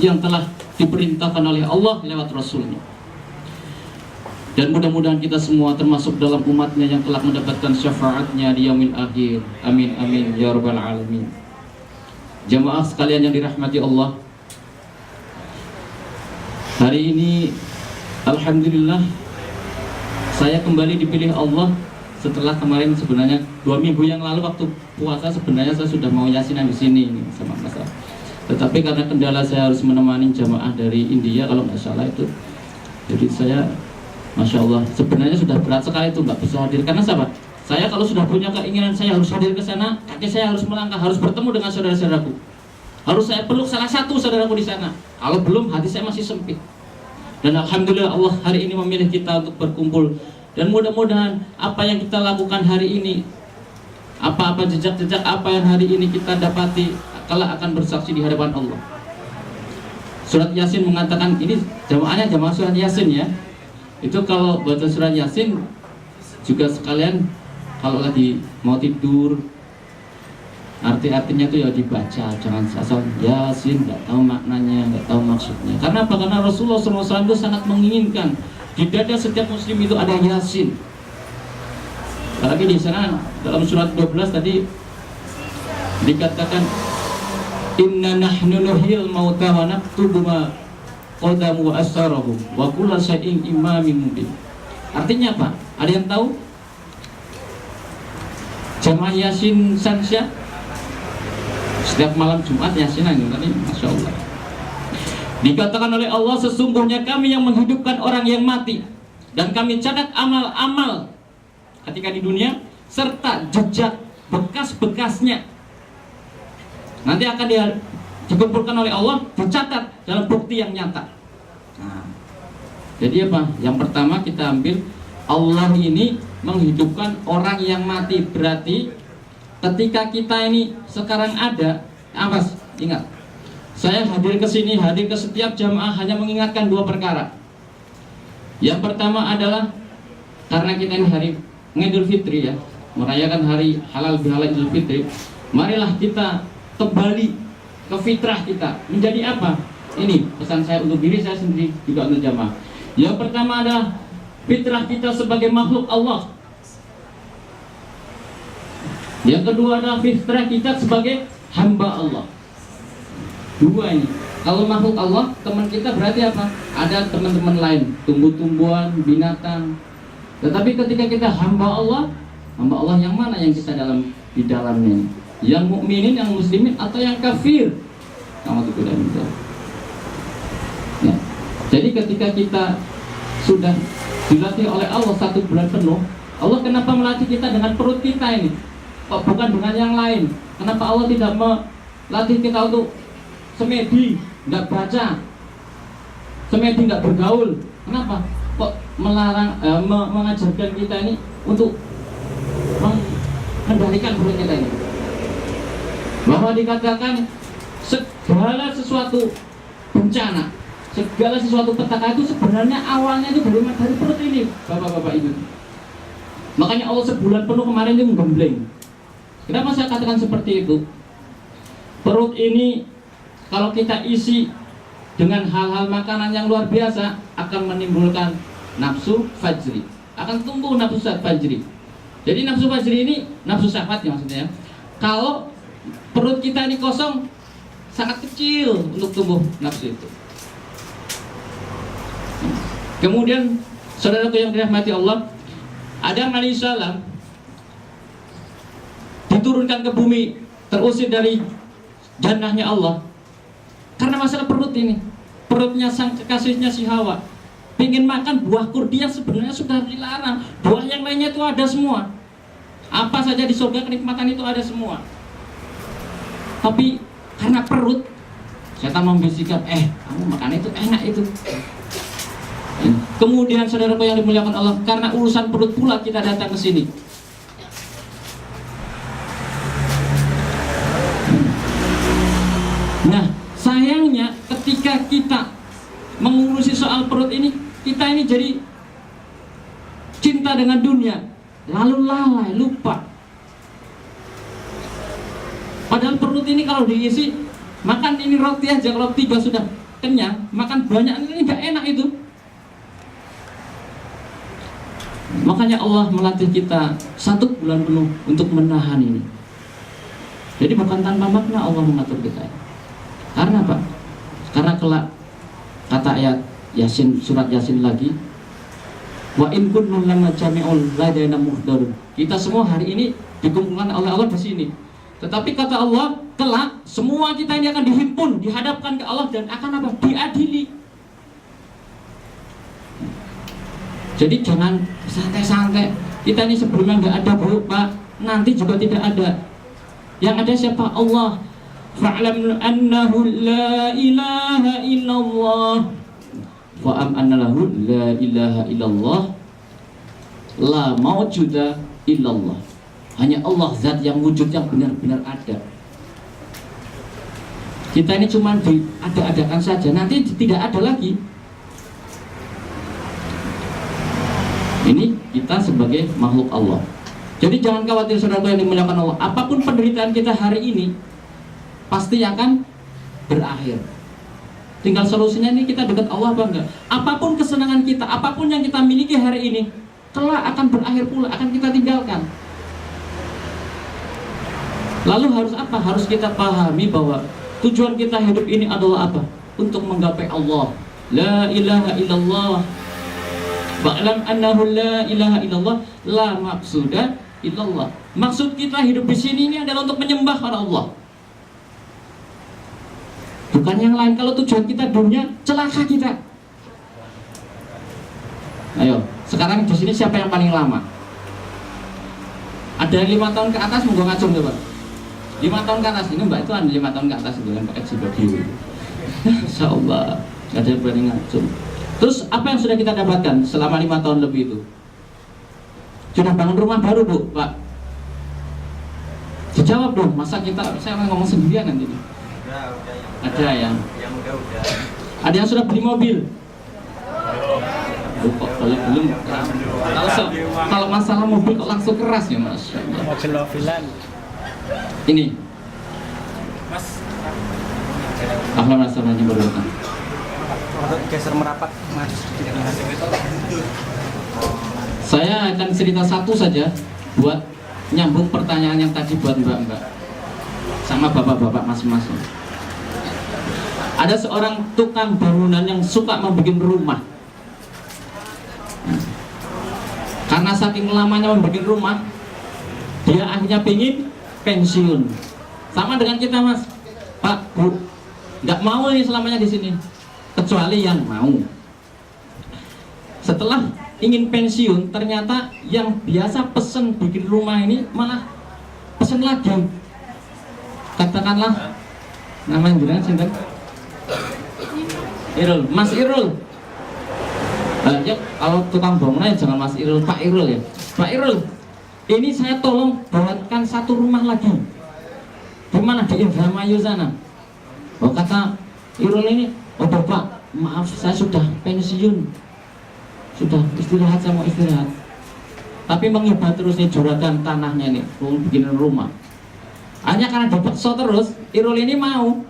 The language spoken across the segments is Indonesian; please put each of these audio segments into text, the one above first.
yang telah diperintahkan oleh Allah lewat Rasulnya. Dan mudah-mudahan kita semua termasuk dalam umatnya yang telah mendapatkan syafaatnya di yaumil akhir. Amin amin ya rabbal alamin. Jamaah sekalian yang dirahmati Allah, hari ini alhamdulillah saya kembali dipilih Allah setelah kemarin sebenarnya 2 minggu yang lalu waktu puasa sebenarnya saya sudah mau yasinan di sini ini sama Mas. Tetapi karena kendala saya harus menemani jamaah dari India kalau nggak salah itu, jadi saya Masya Allah, sebenarnya sudah berat sekali itu nggak bisa hadir. Karena sahabat, saya kalau sudah punya keinginan saya harus hadir ke sana, kaki saya harus melangkah, harus bertemu dengan saudara-saudaraku, harus saya peluk salah satu saudaraku di sana. Kalau belum, hati saya masih sempit. Dan alhamdulillah Allah hari ini memilih kita untuk berkumpul. Dan mudah-mudahan apa yang kita lakukan hari ini, apa-apa jejak-jejak apa yang hari ini kita dapati, kelak akan bersaksi di hadapan Allah. Surat Yasin mengatakan, ini jamaahnya jamaah surat Yasin ya. Itu kalau baca surat Yasin juga sekalian kalau lagi mau tidur, arti-artinya itu ya dibaca, jangan asal Yasin nggak tahu maknanya, nggak tahu maksudnya. Karena apa? Karena Rasulullah SAW itu sangat menginginkan di dada setiap muslim itu ada Yasin. Apalagi di sana dalam surat 12 tadi dikatakan inna nahnu nuhyil mauta wa naktubu ma qadamu wa asarahu wa kullu syai'in imamin mubin. Artinya apa? Ada yang tahu? Jamaah Yasin Sansya setiap malam Jumat Yasinan tadi, Masya Allah. Dikatakan oleh Allah, sesungguhnya kami yang menghidupkan orang yang mati dan kami catat amal-amal ketika di dunia serta jejak bekas-bekasnya. Nanti akan dikumpulkan oleh Allah, dicatat dalam bukti yang nyata. Nah, jadi apa? Yang pertama kita ambil, Allah ini menghidupkan orang yang mati. Berarti ketika kita ini sekarang ada, awas, ingat, saya hadir ke sini, hadir ke setiap jamaah hanya mengingatkan 2 perkara. Yang pertama adalah karena kita ini hari Idul Fitri ya, merayakan hari halal bihalal Idul Fitri, marilah kita kembali ke fitrah kita. Menjadi apa? Ini pesan saya untuk diri saya sendiri, juga untuk jamaah. Yang pertama adalah fitrah kita sebagai makhluk Allah. Yang kedua adalah fitrah kita sebagai hamba Allah. 2 ini. Kalau makhluk Allah, teman kita berarti apa? Ada teman-teman lain, tumbuh-tumbuhan, binatang. Tetapi ketika kita hamba Allah yang mana yang kita di dalamnya ini? Yang mukminin, yang muslimin, atau yang kafir? Kamu tuh tidak bisa. Ya. Jadi ketika kita sudah dilatih oleh Allah 1 bulan penuh, Allah kenapa melatih kita dengan perut kita ini? Kok bukan dengan yang lain? Kenapa Allah tidak melatih kita untuk semedi, nggak baca, semedi nggak bergaul? Kenapa? Kok melarang, mengajarkan kita ini untuk mengendalikan perut kita ini? Bahwa dikatakan segala sesuatu bencana, segala sesuatu petaka itu sebenarnya awalnya itu dari perut ini, bapak-bapak ibu. Makanya Allah sebulan penuh kemarin itu menggembleng. Kenapa saya katakan seperti itu? Perut ini kalau kita isi dengan hal-hal makanan yang luar biasa akan menimbulkan nafsu fajri, akan tumbuh nafsu fajri. Jadi nafsu fajri ini nafsu syahwat ya maksudnya. Kalau perut kita ini kosong, sangat kecil untuk tumbuh nafsu itu. Kemudian saudaraku yang dirahmati Allah, Adam alaihissalam diturunkan ke bumi, terusir dari jannahnya Allah karena masalah perut ini. Perutnya sang kekasihnya si Hawa ingin makan buah kurdi yang sebenarnya sudah dilarang. Buah yang lainnya itu ada semua, apa saja di surga kenikmatan itu ada semua. Tapi karena perut, setan membisikkan, kamu makan itu enak itu. Kemudian saudaraku yang dimuliakan Allah, karena urusan perut pula kita datang ke sini. Nah, sayangnya ketika kita mengurusi soal perut ini, kita ini jadi cinta dengan dunia, lalu lalai, lupa. Padahal perut ini kalau diisi Makan ini roti aja, kalau 3 sudah kenyang, makan banyak ini nggak enak itu. Makanya Allah melatih kita 1 bulan penuh untuk menahan ini. Jadi bukan tanpa makna Allah mengatur kita. Karena apa? Karena kelak kata ayat Yasin, surat Yasin lagi, wa in kunna lama jami'ul ladaina muhdharun. Kita semua hari ini dikumpulkan oleh Allah di sini. Tetapi kata Allah, kelak semua kita ini akan dihimpun, dihadapkan ke Allah dan akan apa? Diadili. Jadi jangan santai-santai. Kita ini sebelumnya nggak ada Bu, Pak, nanti juga tidak ada. Yang ada siapa? Allah. Fa'lam annahu la ilaha illallah. Fa'am annahu la ilaha illallah. La mawjuda illallah. Hanya Allah zat yang wujud, yang benar-benar ada. Kita ini cuma diada-adakan saja, nanti tidak ada lagi. Ini kita sebagai makhluk Allah. Jadi jangan khawatir saudara yang dimuliakan Allah. Apapun penderitaan kita hari ini pasti akan berakhir. Tinggal solusinya ini kita dekat Allah apa enggak. Apapun kesenangan kita, apapun yang kita miliki hari ini, kelak akan berakhir pula, akan kita tinggalkan. Lalu harus apa? Harus kita pahami bahwa tujuan kita hidup ini adalah apa? Untuk menggapai Allah. La ilaha illallah. Ba'lam annahu la ilaha illallah, la maqsuda illallah. Maksud kita hidup di sini ini adalah untuk menyembah pada Allah. Bukan yang lain. Kalau tujuan kita dunia, celaka kita. Ayo, sekarang di sini siapa yang paling lama? Ada yang 5 tahun ke atas, monggo ngacung coba. 5 tahun ke atas, ini mbak itu ada 5 tahun ke atas itu yang pakai baju. Insya Allah, nggak ada yang berani ngacung. Terus apa yang sudah kita dapatkan selama 5 tahun lebih itu? Sudah bangun rumah baru Bu, Pak? Dijawab dong, masa saya ngomong sendirian nanti. Ada yang udah. Ada yang sudah beli mobil? Kok belum? Kalau masalah mobil kok langsung keras ya Mas. Mobil-mobilan. Ini Mas. Ahlan rasanya berdoa. Geser merapat Mas. Saya akan cerita satu saja buat nyambung pertanyaan yang tadi buat mbak-mbak sama bapak-bapak masing-masing. Ada seorang tukang bangunan yang suka membuat rumah. Karena saking lamanya membuat rumah, dia akhirnya pingin pensiun. Sama dengan kita Mas, Pak, Bu, nggak mau nih selamanya di sini, kecuali yang mau. Setelah ingin pensiun, ternyata yang biasa pesen bikin rumah ini malah pesen lagi. Katakanlah nama yang jenengan sinten? Irul, Mas Irul. Ya, kalau tukang bangunan jangan Mas Irul, Pak Irul ya. Pak Irul, ini saya tolong buatkan 1 rumah lagi. Di mana? Di Indramayu sana. Oh, kata Irul ini, oh Bapak, maaf saya sudah pensiun. Sudah istirahat, saya mau istirahat. Tapi mengibat terus nih juragan tanahnya nih, mau bikin rumah. Hanya karena dipaksa terus, Irul ini mau.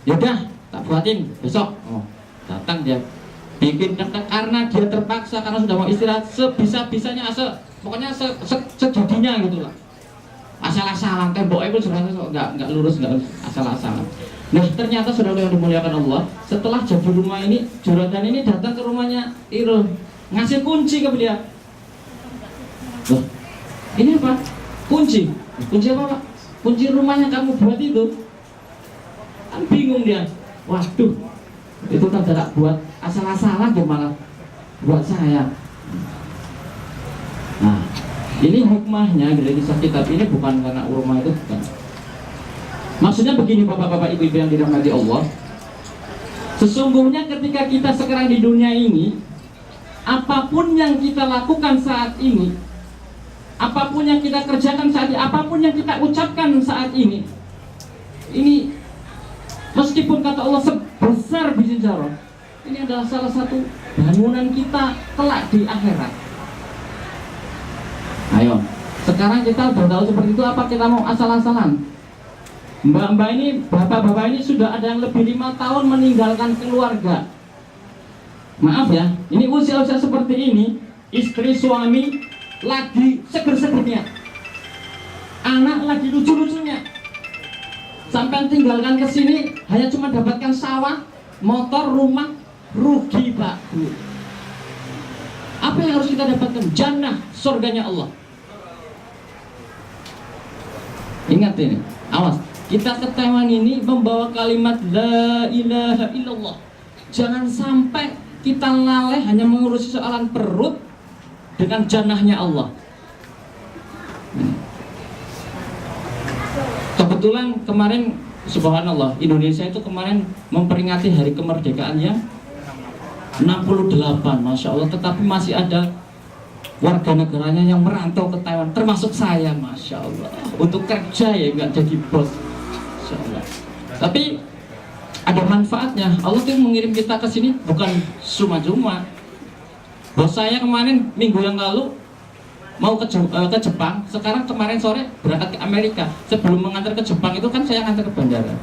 Yaudah, tak buatin besok. Oh, datang dia bikin karena dia terpaksa, karena sudah mau istirahat, sebisa-bisanya pokoknya sejadinya gitu lah. Asal-asalan, temboknya pun sudah nggak lurus, nggak asal-asalan. Nah ternyata saudara yang dimuliakan Allah, setelah jadi rumah ini, juragan ini datang ke rumahnya Irul, ngasih kunci ke dia. Loh, ini apa? Kunci apa Pak? Kunci rumahnya kamu buat itu. Kan bingung dia. Waduh, itu kan tidak buat asal-asalan, gimana buat saya. Nah, ini hikmahnya dari kisah kitab ini bukan karena rumah itu, bukan. Maksudnya begini bapak-bapak, ibu-ibu yang dirahmati Allah, sesungguhnya ketika kita sekarang di dunia ini, apapun yang kita lakukan saat ini, apapun yang kita kerjakan saat ini, apapun yang kita ucapkan saat ini meskipun kata Allah sebesar biji zarah, ini adalah salah satu bangunan kita kelak di akhirat. Ayo, sekarang kita udah tahu seperti itu, apa kita mau asal-asalan? Mbak-mbak ini, bapak-bapak ini sudah ada yang lebih 5 tahun meninggalkan keluarga. Maaf ya, ini usia-usia seperti ini, istri suami lagi seger-segernya, anak lagi lucu-lucunya, sampai tinggalkan ke sini hanya cuma dapatkan sawah, motor, rumah, rugi Pak Bu. Apa yang harus kita dapatkan? Jannah, surganya Allah. Ingat ini, awas. Kita ke Taiwan ini membawa kalimat La ilaha illallah. Jangan sampai kita lalai hanya mengurusi soalan perut dengan jannahnya Allah. Kebetulan kemarin, subhanallah, Indonesia itu kemarin memperingati hari kemerdekaannya 68, Masya Allah. Tetapi masih ada warga negaranya yang merantau ke Taiwan, termasuk saya, Masya Allah. Untuk kerja ya, nggak jadi bos, Masya Allah. Tapi ada manfaatnya. Allah tuh mengirim kita ke sini bukan cuma-cuma. Bos saya kemarin minggu yang lalu mau ke Jepang, sekarang kemarin sore berangkat ke Amerika. Sebelum mengantar ke Jepang itu kan saya ngantar ke bandara.